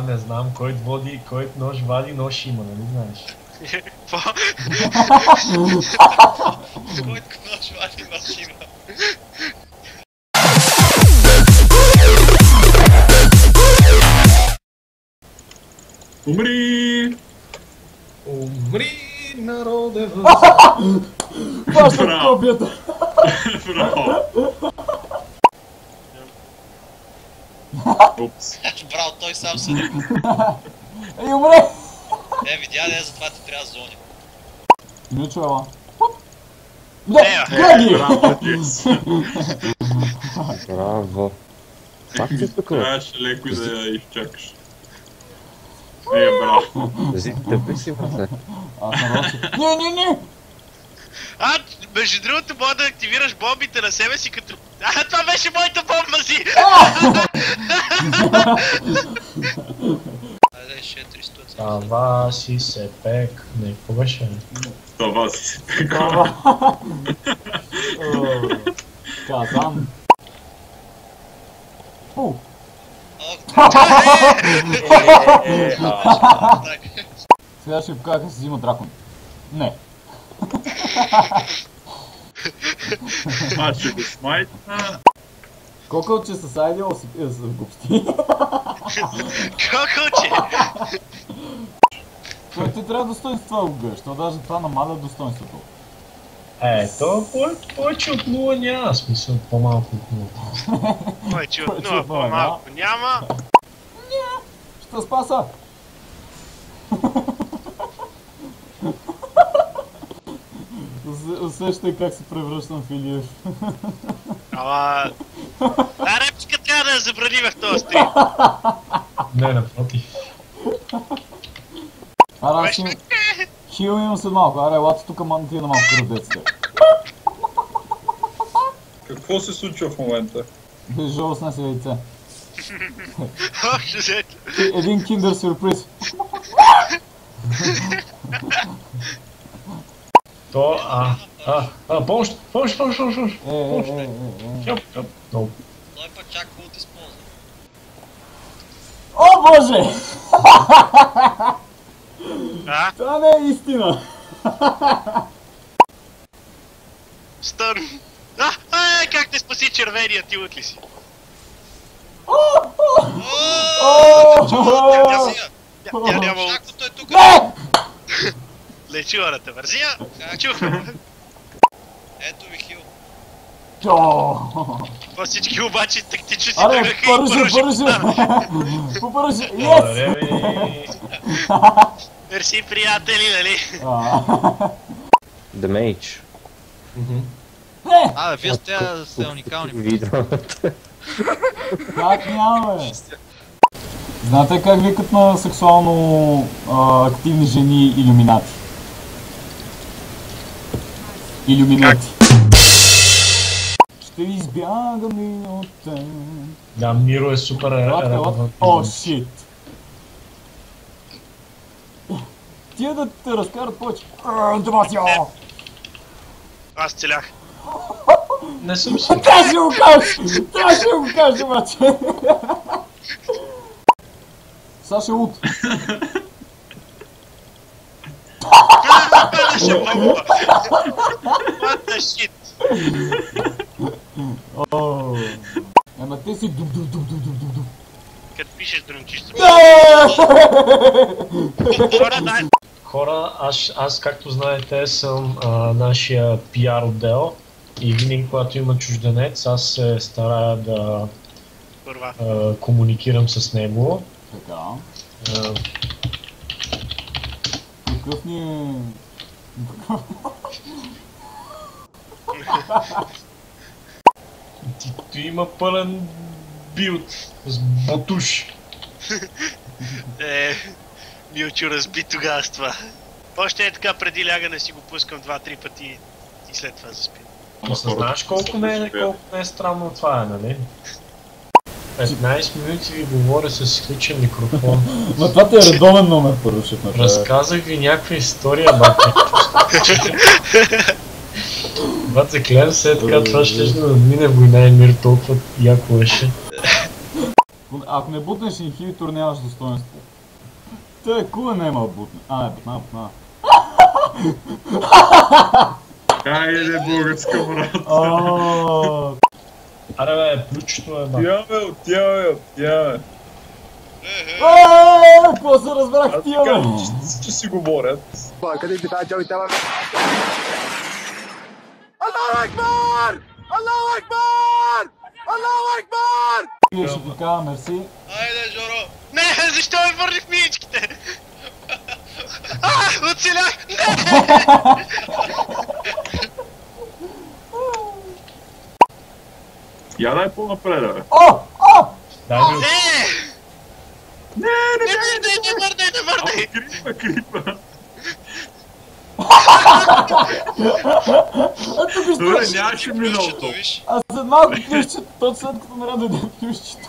Не знам, кой нож вади, нож има, нали знаеш? Какво? Който нож вади, нож има. Умри! Умри, народе въз... Баща копията! Браво! Упс. Браво, той сам се не. Ей, умре! Видя ли, затова ти трябва зони. Мичо, ела. Не, гледай! Браво, Джес. Браво. Пак ти тук? Трябваше леко да я изчакаш. Браво. Тъпи си, брате. Аз нарочи. Не! Между другото, мога да активираш бомбите на себе си като... Това беше моята бомба си! Айде, ще е 300. Това си се пек... Не, какво беше? Това си се пека. Казан. Сега ще покажа как се взима дракон. Не. Ще го смайтна. Колко че с айдио си пия с глупости. Колко че? Той ти трябва достоинство това го гъш, то даже това намаля достоинството. То повече от 0 няма смисъл, по-малко от 0. Повече от 0, по-малко няма. Ще спаса! Усещай как се превръщам в Илиев. Ама... репчика трябва да я забраним в този стрим. Не, напротив. Аз хил имам след малко, елате тук ти е на малко кръвдеците. Какво се случва в момента? Жало с нас яйце. Общо взето. Един киндер сюрприз. Помощ! Той път чак от използва. О, боже! А? Това не е истина! Стън! Как те спаси червения, ти лут ли си? Тя няма лут. Шакото е тук. Лечила да те вързия. Чухме. Ето ви хил. Това всички обаче тактично си бегаха и Поръжи! Yes! Мерси, приятели, нали? The Mage. Вие сте уникални. Видеоната. Как няма, бе? Знаете как викат на сексуално активни жени илюминати? Илюминати. Ще избягаме от теб. Да, Миро е супер релевантен. О, шит! Тия да те разкарат повече. Демасио! Аз целях. Не съм си. Трябваше да го кажеш! Трябваше да го кажеш обаче! Саша Лут! Беше бомба! What the shit? Ема те си дуб. Като пишеш дрънчиш се. Хора, аз както знаете съм нашия пиар отдел и винаги когато има чужденец, аз се старая да комуникирам с него. Така. Какъв ни е... Ти има пълен билд с бутуш. Милчо разби тогава с това. Още е така, преди лягане си го пускам 2-3 пъти и след това заспим. Знаеш колко не е странно това, нали? 15 минути ви говоря с изключен микрофон. Но това ти е редовен номер, първо ще направя. Разказах ви някаква история, бате. Бате, клем се така, това ще да мине война и мир, толкова яко беше. Ако не бутнеш инхибитор, нямаш достоинство. Той е кула няма бутне. Не, бутна. Хайде, българска брат. Аре бе, плючето е ма. Отиваме. Какво се разбрах тия, бе? Че си говорят. Вие ще ти кажа мерси. Айде, Жоро! Не, защо ме върни в миичките? Оцелях! Я дай по-напред, бе. Дай ми Не върдай! Крипа. Добре, нямаше миналото. Аз след малко плющето, точно след като ме дойде плющето.